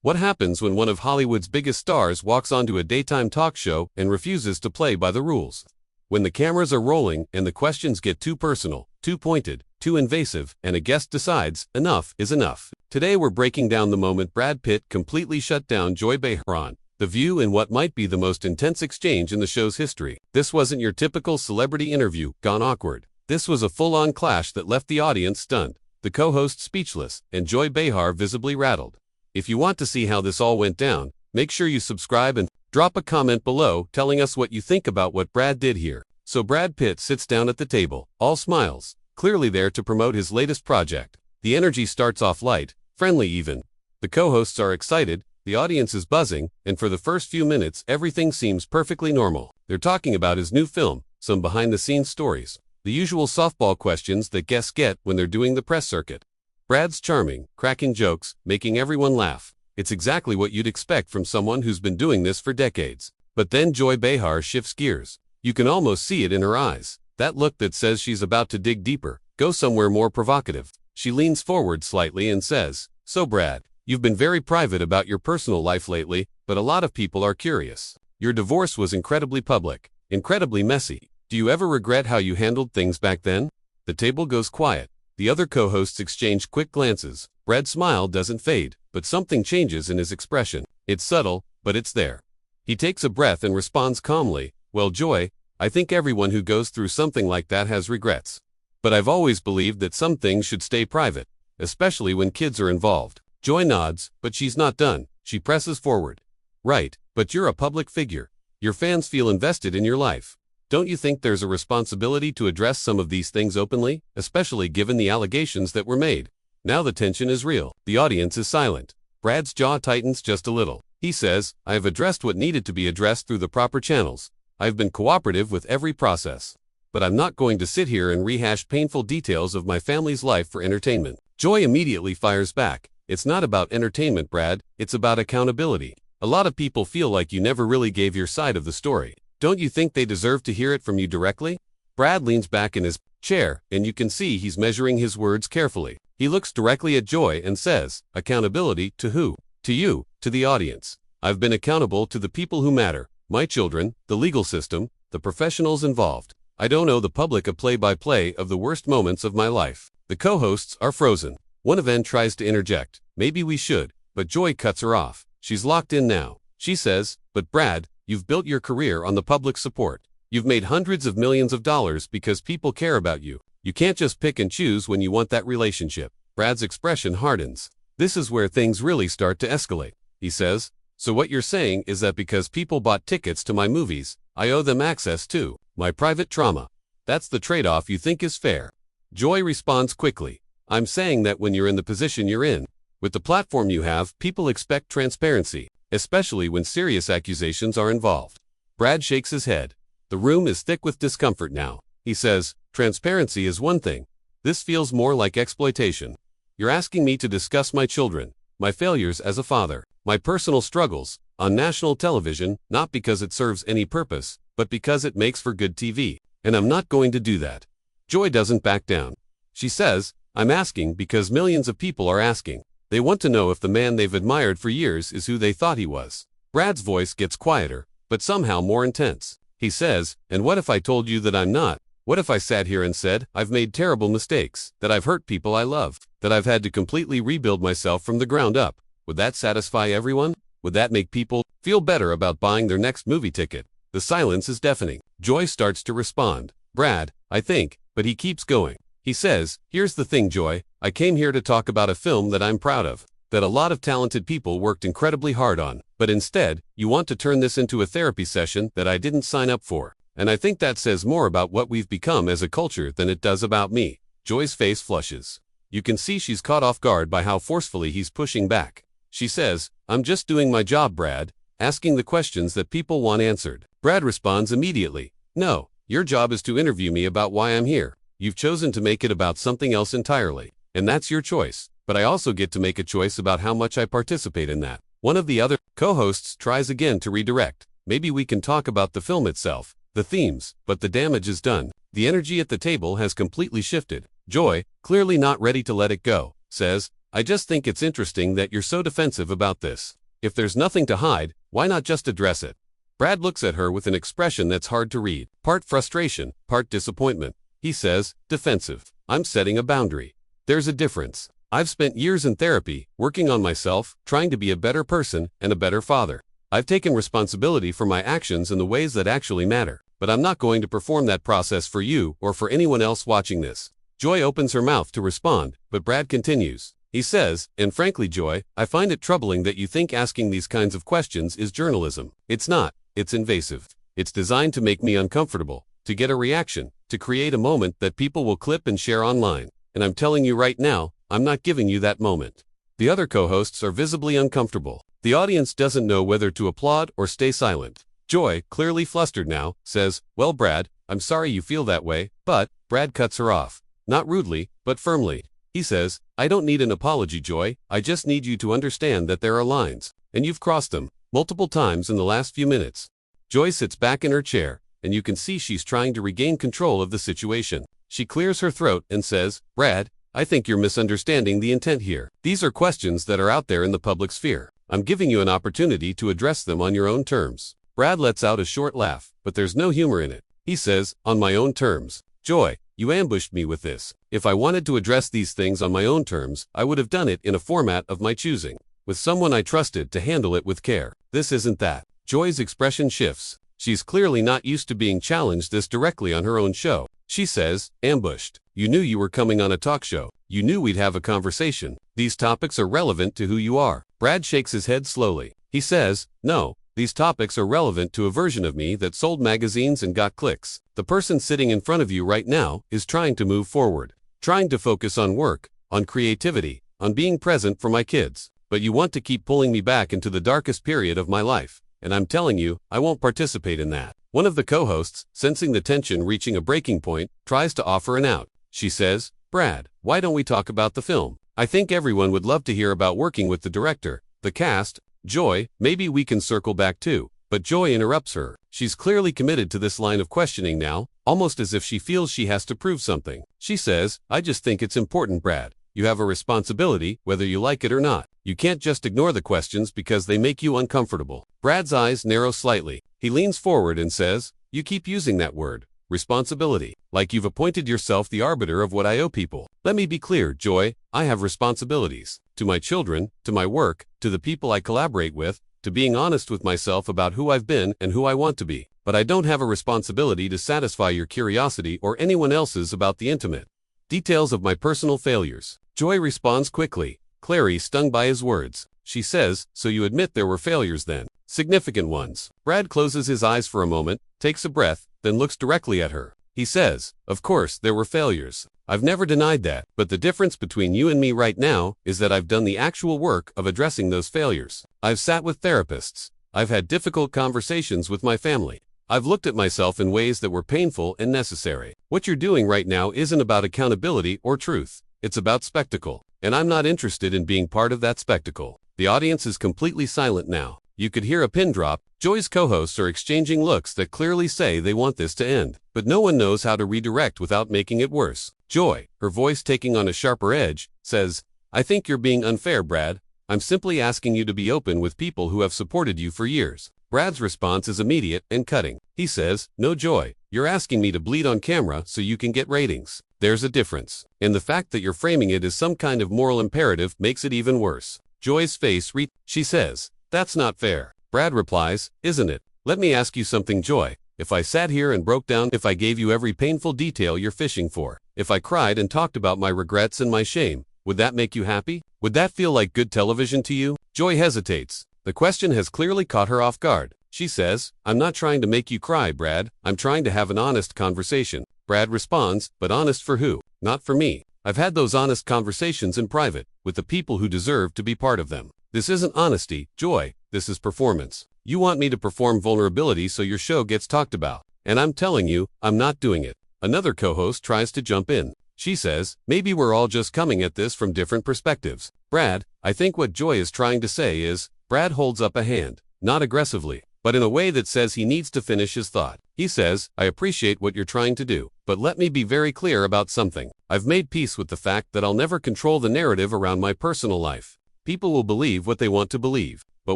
What happens when one of Hollywood's biggest stars walks onto a daytime talk show and refuses to play by the rules? When the cameras are rolling and the questions get too personal, too pointed, too invasive, and a guest decides, enough is enough. Today we're breaking down the moment Brad Pitt completely shut down Joy Behar on The View in what might be the most intense exchange in the show's history. This wasn't your typical celebrity interview gone awkward. This was a full-on clash that left the audience stunned, the co-host speechless, and Joy Behar visibly rattled. If you want to see how this all went down, make sure you subscribe and drop a comment below telling us what you think about what Brad did here. So Brad Pitt sits down at the table, all smiles, clearly there to promote his latest project. The energy starts off light, friendly even. The co-hosts are excited, the audience is buzzing, and for the first few minutes everything seems perfectly normal. They're talking about his new film, some behind-the-scenes stories, the usual softball questions that guests get when they're doing the press circuit. Brad's charming, cracking jokes, making everyone laugh. It's exactly what you'd expect from someone who's been doing this for decades. But then Joy Behar shifts gears. You can almost see it in her eyes. That look that says she's about to dig deeper, go somewhere more provocative. She leans forward slightly and says, "So Brad, you've been very private about your personal life lately, but a lot of people are curious. Your divorce was incredibly public, incredibly messy. Do you ever regret how you handled things back then?" The table goes quiet. The other co-hosts exchange quick glances. Brad's smile doesn't fade, but something changes in his expression. It's subtle, but it's there. He takes a breath and responds calmly, "Well, Joy, I think everyone who goes through something like that has regrets. But I've always believed that some things should stay private, especially when kids are involved." Joy nods, but she's not done. She presses forward. "Right, but you're a public figure. Your fans feel invested in your life. Don't you think there's a responsibility to address some of these things openly, especially given the allegations that were made?" Now the tension is real. The audience is silent. Brad's jaw tightens just a little. He says, "I have addressed what needed to be addressed through the proper channels. I've been cooperative with every process. But I'm not going to sit here and rehash painful details of my family's life for entertainment." Joy immediately fires back. "It's not about entertainment, Brad. It's about accountability. A lot of people feel like you never really gave your side of the story. Don't you think they deserve to hear it from you directly?" Brad leans back in his chair, and you can see he's measuring his words carefully. He looks directly at Joy and says, "Accountability to who?" "To you, to the audience. I've been accountable to the people who matter, my children, the legal system, the professionals involved. I don't owe the public a play-by-play of the worst moments of my life." The co-hosts are frozen. One of them tries to interject, "Maybe we should," but Joy cuts her off. She's locked in now. She says, "But Brad, you've built your career on the public support. You've made hundreds of millions of dollars because people care about you. You can't just pick and choose when you want that relationship." Brad's expression hardens. "This is where things really start to escalate," he says. "So what you're saying is that because people bought tickets to my movies, I owe them access to my private trauma. That's the trade-off you think is fair?" Joy responds quickly, "I'm saying that when you're in the position you're in, with the platform you have, people expect transparency, especially when serious accusations are involved." Brad shakes his head. The room is thick with discomfort now. He says, "Transparency is one thing. This feels more like exploitation. You're asking me to discuss my children, my failures as a father, my personal struggles, on national television, not because it serves any purpose, but because it makes for good TV. And I'm not going to do that." Joy doesn't back down. She says, "I'm asking because millions of people are asking. They want to know if the man they've admired for years is who they thought he was." Brad's voice gets quieter, but somehow more intense. He says, "And what if I told you that I'm not? What if I sat here and said, I've made terrible mistakes, that I've hurt people I love, that I've had to completely rebuild myself from the ground up? Would that satisfy everyone? Would that make people feel better about buying their next movie ticket?" The silence is deafening. Joy starts to respond. "Brad, I think," but he keeps going. He says, "Here's the thing, Joy. I came here to talk about a film that I'm proud of, that a lot of talented people worked incredibly hard on. But instead, you want to turn this into a therapy session that I didn't sign up for. And I think that says more about what we've become as a culture than it does about me." Joy's face flushes. You can see she's caught off guard by how forcefully he's pushing back. She says, "I'm just doing my job, Brad, asking the questions that people want answered." Brad responds immediately, "No, your job is to interview me about why I'm here. You've chosen to make it about something else entirely, and that's your choice. But I also get to make a choice about how much I participate in that." One of the other co-hosts tries again to redirect. "Maybe we can talk about the film itself, the themes," but the damage is done. The energy at the table has completely shifted. Joy, clearly not ready to let it go, says, I just think it's interesting that you're so defensive about this. If there's nothing to hide, why not just address it? Brad looks at her with an expression that's hard to read. Part frustration, part disappointment. He says, defensive. I'm setting a boundary. There's a difference. I've spent years in therapy, working on myself, trying to be a better person and a better father. I've taken responsibility for my actions in the ways that actually matter. But I'm not going to perform that process for you or for anyone else watching this. Joy opens her mouth to respond, but Brad continues. He says, and frankly, Joy, I find it troubling that you think asking these kinds of questions is journalism. It's not. It's invasive. It's designed to make me uncomfortable, to get a reaction, to create a moment that people will clip and share online. And I'm telling you right now, I'm not giving you that moment. The other co-hosts are visibly uncomfortable. The audience doesn't know whether to applaud or stay silent. Joy, clearly flustered now, says, well, Brad, I'm sorry you feel that way, but, Brad cuts her off. Not rudely, but firmly. He says, I don't need an apology, Joy, I just need you to understand that there are lines, and you've crossed them, multiple times in the last few minutes. Joy sits back in her chair, and you can see she's trying to regain control of the situation. She clears her throat and says, Brad, I think you're misunderstanding the intent here. These are questions that are out there in the public sphere. I'm giving you an opportunity to address them on your own terms. Brad lets out a short laugh, but there's no humor in it. He says, on my own terms. Joy, you ambushed me with this. If I wanted to address these things on my own terms, I would have done it in a format of my choosing, with someone I trusted to handle it with care. This isn't that. Joy's expression shifts. She's clearly not used to being challenged this directly on her own show. She says, ambushed. You knew you were coming on a talk show. You knew we'd have a conversation. These topics are relevant to who you are. Brad shakes his head slowly. He says, no, these topics are relevant to a version of me that sold magazines and got clicks. The person sitting in front of you right now is trying to move forward, trying to focus on work, on creativity, on being present for my kids. But you want to keep pulling me back into the darkest period of my life. And I'm telling you, I won't participate in that. One of the co-hosts, sensing the tension reaching a breaking point, tries to offer an out. She says, Brad, why don't we talk about the film? I think everyone would love to hear about working with the director, the cast. Joy, maybe we can circle back too. But Joy interrupts her. She's clearly committed to this line of questioning now, almost as if she feels she has to prove something. She says, I just think it's important, Brad. You have a responsibility, whether you like it or not. You can't just ignore the questions because they make you uncomfortable. Brad's eyes narrow slightly. He leans forward and says, you keep using that word, responsibility, like you've appointed yourself the arbiter of what I owe people. Let me be clear, Joy, I have responsibilities. To my children, to my work, to the people I collaborate with, to being honest with myself about who I've been and who I want to be. But I don't have a responsibility to satisfy your curiosity or anyone else's about the intimate details of my personal failures. Joy responds quickly, Clary stung by his words. She says, so you admit there were failures then? Significant ones. Brad closes his eyes for a moment, takes a breath, then looks directly at her. He says, of course, there were failures. I've never denied that, but the difference between you and me right now is that I've done the actual work of addressing those failures. I've sat with therapists. I've had difficult conversations with my family. I've looked at myself in ways that were painful and necessary. What you're doing right now isn't about accountability or truth. It's about spectacle. And I'm not interested in being part of that spectacle. The audience is completely silent now. You could hear a pin drop. Joy's co-hosts are exchanging looks that clearly say they want this to end. But no one knows how to redirect without making it worse. Joy, her voice taking on a sharper edge, says, I think you're being unfair, Brad. I'm simply asking you to be open with people who have supported you for years. Brad's response is immediate and cutting. He says, no, Joy, you're asking me to bleed on camera so you can get ratings. There's a difference. And the fact that you're framing it as some kind of moral imperative makes it even worse. Joy's face she says, that's not fair. Brad replies, isn't it? Let me ask you something, Joy. If I sat here and broke down, if I gave you every painful detail you're fishing for, if I cried and talked about my regrets and my shame, would that make you happy? Would that feel like good television to you? Joy hesitates. The question has clearly caught her off guard. She says, I'm not trying to make you cry, Brad. I'm trying to have an honest conversation. Brad responds, but honest for who? Not for me. I've had those honest conversations in private, with the people who deserve to be part of them. This isn't honesty, Joy. This is performance. You want me to perform vulnerability so your show gets talked about. And I'm telling you, I'm not doing it. Another co-host tries to jump in. She says, maybe we're all just coming at this from different perspectives. Brad, I think what Joy is trying to say is, Brad holds up a hand, not aggressively, but in a way that says he needs to finish his thought. He says, I appreciate what you're trying to do, but let me be very clear about something. I've made peace with the fact that I'll never control the narrative around my personal life. People will believe what they want to believe, but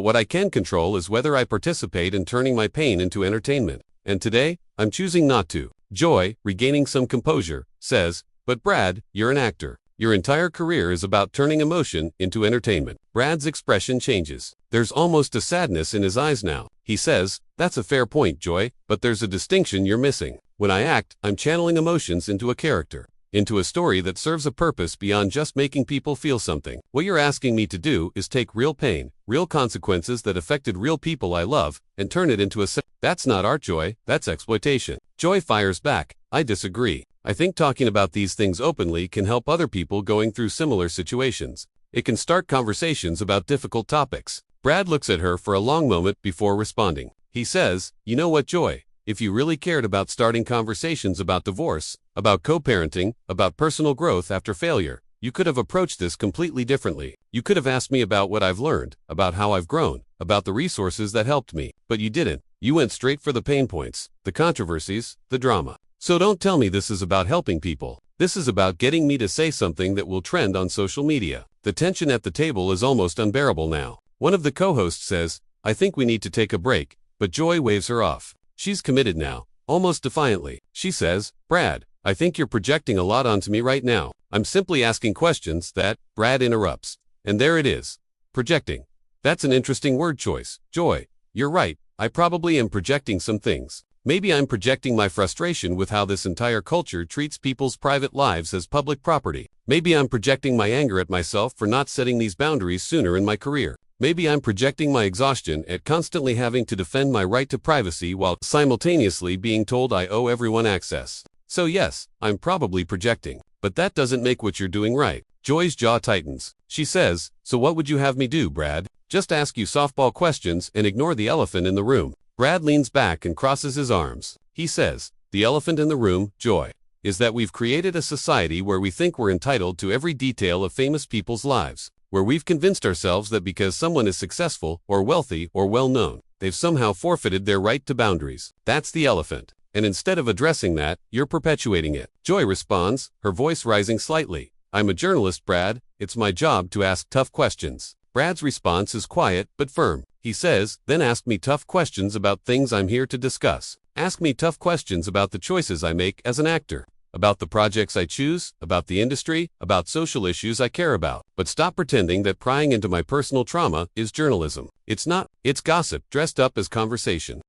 what I can control is whether I participate in turning my pain into entertainment. And today, I'm choosing not to. Joy, regaining some composure, says, but Brad, you're an actor. Your entire career is about turning emotion into entertainment. Brad's expression changes. There's almost a sadness in his eyes now. He says, that's a fair point, Joy, but there's a distinction you're missing. When I act, I'm channeling emotions into a character, into a story that serves a purpose beyond just making people feel something. What you're asking me to do is take real pain, real consequences that affected real people I love, and turn it into a That's not art, Joy, that's exploitation. Joy fires back, I disagree. I think talking about these things openly can help other people going through similar situations. It can start conversations about difficult topics. Brad looks at her for a long moment before responding. He says, you know what, Joy? If you really cared about starting conversations about divorce, about co-parenting, about personal growth after failure, you could have approached this completely differently. You could have asked me about what I've learned, about how I've grown, about the resources that helped me, but you didn't. You went straight for the pain points, the controversies, the drama. So don't tell me this is about helping people. This is about getting me to say something that will trend on social media. The tension at the table is almost unbearable now. One of the co-hosts says, I think we need to take a break, but Joy waves her off. She's committed now, almost defiantly. She says, Brad, I think you're projecting a lot onto me right now. I'm simply asking questions that, Brad interrupts. And there it is. Projecting. That's an interesting word choice. Joy, you're right, I probably am projecting some things. Maybe I'm projecting my frustration with how this entire culture treats people's private lives as public property. Maybe I'm projecting my anger at myself for not setting these boundaries sooner in my career. Maybe I'm projecting my exhaustion at constantly having to defend my right to privacy while simultaneously being told I owe everyone access. So yes, I'm probably projecting. But that doesn't make what you're doing right. Joy's jaw tightens. She says, so what would you have me do, Brad? Just ask you softball questions and ignore the elephant in the room. Brad leans back and crosses his arms. He says, the elephant in the room, Joy, is that we've created a society where we think we're entitled to every detail of famous people's lives, where we've convinced ourselves that because someone is successful or wealthy or well-known, they've somehow forfeited their right to boundaries. That's the elephant. And instead of addressing that, you're perpetuating it. Joy responds, her voice rising slightly. I'm a journalist, Brad. It's my job to ask tough questions. Brad's response is quiet but firm. He says, then ask me tough questions about things I'm here to discuss. Ask me tough questions about the choices I make as an actor, about the projects I choose, about the industry, about social issues I care about. But stop pretending that prying into my personal trauma is journalism. It's not. It's gossip dressed up as conversation.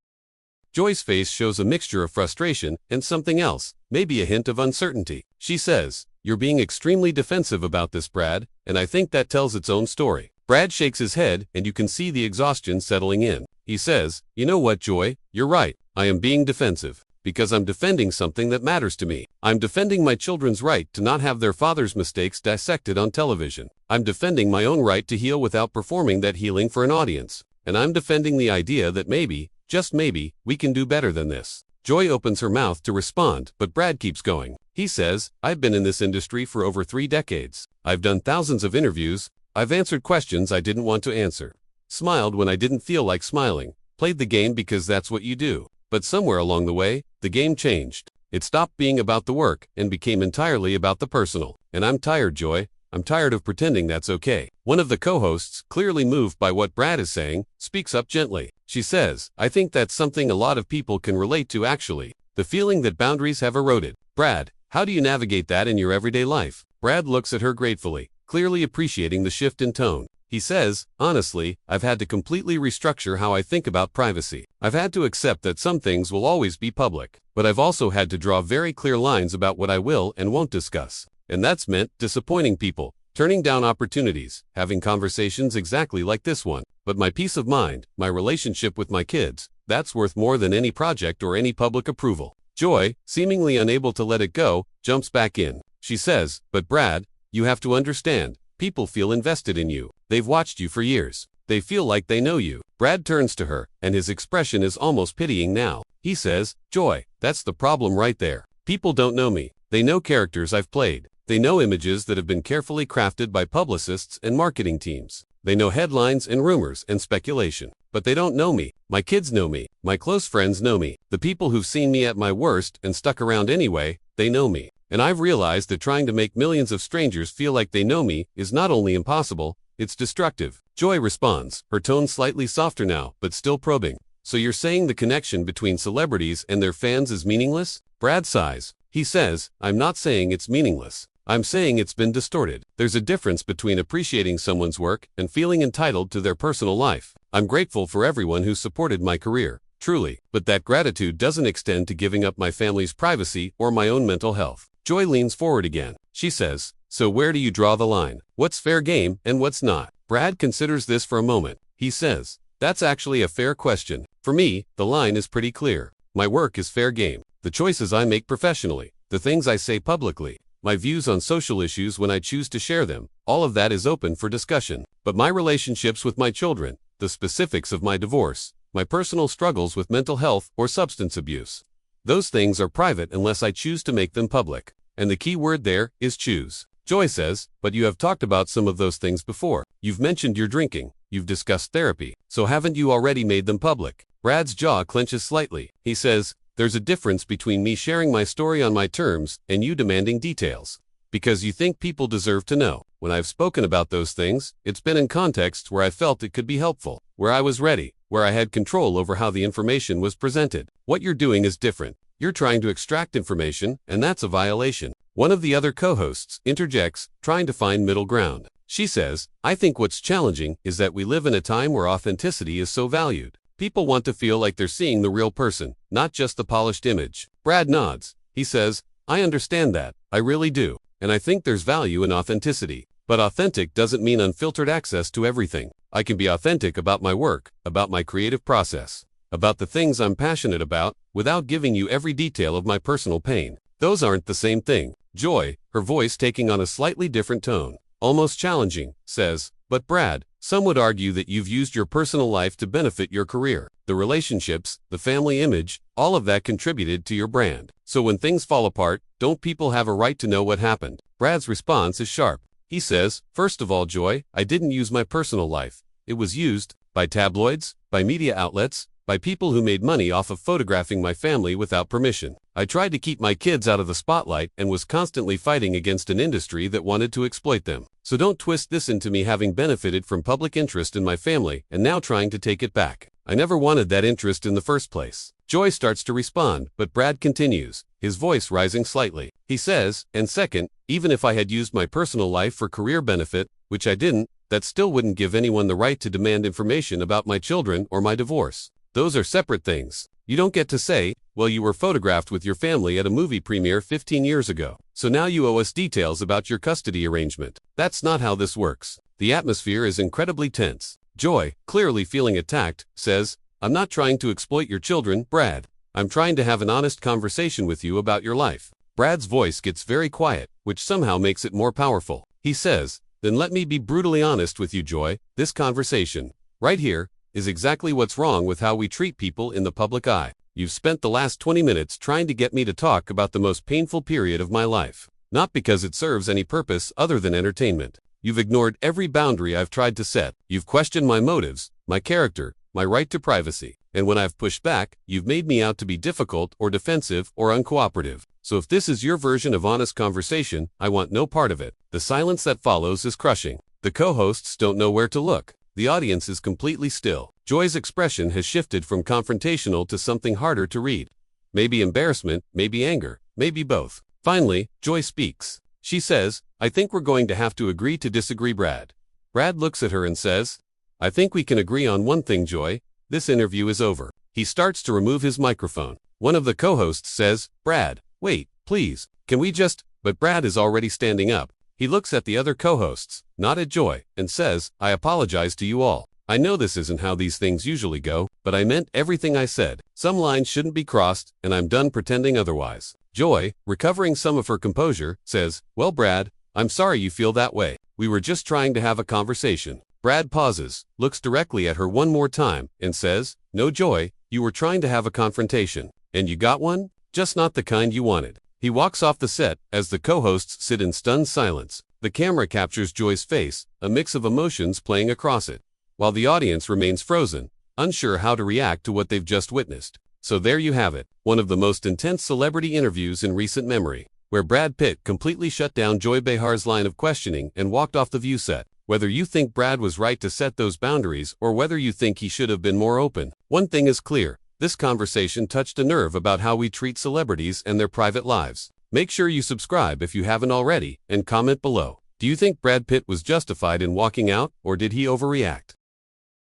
Joy's face shows a mixture of frustration and something else, maybe a hint of uncertainty. She says, you're being extremely defensive about this, Brad, and I think that tells its own story. Brad shakes his head and you can see the exhaustion settling in. He says, you know what, Joy, you're right. I am being defensive because I'm defending something that matters to me. I'm defending my children's right to not have their father's mistakes dissected on television. I'm defending my own right to heal without performing that healing for an audience. And I'm defending the idea that maybe, just maybe, we can do better than this. Joy opens her mouth to respond, but Brad keeps going. He says, I've been in this industry for over 3 decades. I've done thousands of interviews. I've answered questions I didn't want to answer. Smiled when I didn't feel like smiling. Played the game because that's what you do. But somewhere along the way, the game changed. It stopped being about the work and became entirely about the personal. And I'm tired, Joy. I'm tired of pretending that's okay. One of the co-hosts, clearly moved by what Brad is saying, speaks up gently. She says, I think that's something a lot of people can relate to actually. The feeling that boundaries have eroded. Brad, how do you navigate that in your everyday life? Brad looks at her gratefully, clearly appreciating the shift in tone. He says, honestly, I've had to completely restructure how I think about privacy. I've had to accept that some things will always be public, but I've also had to draw very clear lines about what I will and won't discuss. And that's meant disappointing people, turning down opportunities, having conversations exactly like this one. But my peace of mind, my relationship with my kids, that's worth more than any project or any public approval. Joy, seemingly unable to let it go, jumps back in. She says, but Brad, you have to understand, people feel invested in you. They've watched you for years. They feel like they know you. Brad turns to her, and his expression is almost pitying now. He says, Joy, that's the problem right there. People don't know me. They know characters I've played. They know images that have been carefully crafted by publicists and marketing teams. They know headlines and rumors and speculation. But they don't know me. My kids know me. My close friends know me. The people who've seen me at my worst and stuck around anyway, they know me. And I've realized that trying to make millions of strangers feel like they know me is not only impossible, it's destructive. Joy responds, her tone slightly softer now, but still probing. So you're saying the connection between celebrities and their fans is meaningless? Brad sighs. He says, I'm not saying it's meaningless. I'm saying it's been distorted. There's a difference between appreciating someone's work and feeling entitled to their personal life. I'm grateful for everyone who supported my career, truly, but that gratitude doesn't extend to giving up my family's privacy or my own mental health. Joy leans forward again. She says, so where do you draw the line? What's fair game and what's not? Brad considers this for a moment. He says, that's actually a fair question. For me, the line is pretty clear. My work is fair game. The choices I make professionally, the things I say publicly, my views on social issues when I choose to share them, all of that is open for discussion. But my relationships with my children, the specifics of my divorce, my personal struggles with mental health or substance abuse, those things are private unless I choose to make them public. And the key word there is choose. Joy says, but you have talked about some of those things before. You've mentioned your drinking. You've discussed therapy. So haven't you already made them public? Brad's jaw clenches slightly. He says, there's a difference between me sharing my story on my terms and you demanding details. Because you think people deserve to know. When I've spoken about those things, it's been in contexts where I felt it could be helpful, where I was ready, where I had control over how the information was presented. What you're doing is different. You're trying to extract information, and that's a violation. One of the other co-hosts interjects, trying to find middle ground. She says, I think what's challenging is that we live in a time where authenticity is so valued. People want to feel like they're seeing the real person, not just the polished image. Brad nods. He says, I understand that. I really do. And I think there's value in authenticity. But authentic doesn't mean unfiltered access to everything. I can be authentic about my work, about my creative process, about the things I'm passionate about, without giving you every detail of my personal pain. Those aren't the same thing. Joy, her voice taking on a slightly different tone, almost challenging, says, but Brad, some would argue that you've used your personal life to benefit your career. The relationships, the family image, all of that contributed to your brand. So when things fall apart, don't people have a right to know what happened? Brad's response is sharp. He says, first of all, Joy, I didn't use my personal life. It was used by tabloids, by media outlets, by people who made money off of photographing my family without permission. I tried to keep my kids out of the spotlight and was constantly fighting against an industry that wanted to exploit them. So don't twist this into me having benefited from public interest in my family and now trying to take it back. I never wanted that interest in the first place. Joy starts to respond, but Brad continues, his voice rising slightly. He says, and second, even if I had used my personal life for career benefit, which I didn't, that still wouldn't give anyone the right to demand information about my children or my divorce. Those are separate things. You don't get to say, well, you were photographed with your family at a movie premiere 15 years ago, so now you owe us details about your custody arrangement. That's not how this works. The atmosphere is incredibly tense. Joy, clearly feeling attacked, says, I'm not trying to exploit your children, Brad. I'm trying to have an honest conversation with you about your life. Brad's voice gets very quiet, which somehow makes it more powerful. He says, then let me be brutally honest with you, Joy. This conversation, right here, is exactly what's wrong with how we treat people in the public eye. You've spent the last 20 minutes trying to get me to talk about the most painful period of my life. Not because it serves any purpose other than entertainment. You've ignored every boundary I've tried to set. You've questioned my motives, my character, my right to privacy. And when I've pushed back, you've made me out to be difficult or defensive or uncooperative. So if this is your version of honest conversation, I want no part of it. The silence that follows is crushing. The co-hosts don't know where to look. The audience is completely still. Joy's expression has shifted from confrontational to something harder to read. Maybe embarrassment, maybe anger, maybe both. Finally, Joy speaks. She says, I think we're going to have to agree to disagree, Brad. Brad looks at her and says, I think we can agree on one thing, Joy. This interview is over. He starts to remove his microphone. One of the co-hosts says, Brad, wait, please, can we just... But Brad is already standing up. He looks at the other co-hosts, not at Joy, and says, I apologize to you all. I know this isn't how these things usually go, but I meant everything I said. Some lines shouldn't be crossed, and I'm done pretending otherwise. Joy, recovering some of her composure, says, well, Brad, I'm sorry you feel that way. We were just trying to have a conversation. Brad pauses, looks directly at her one more time, and says, no, Joy, you were trying to have a confrontation. And you got one? Just not the kind you wanted. He walks off the set, as the co-hosts sit in stunned silence. The camera captures Joy's face, a mix of emotions playing across it, while the audience remains frozen, unsure how to react to what they've just witnessed. So there you have it, one of the most intense celebrity interviews in recent memory, where Brad Pitt completely shut down Joy Behar's line of questioning and walked off the view set. Whether you think Brad was right to set those boundaries or whether you think he should have been more open, one thing is clear: this conversation touched a nerve about how we treat celebrities and their private lives. Make sure you subscribe if you haven't already, and comment below. Do you think Brad Pitt was justified in walking out, or did he overreact?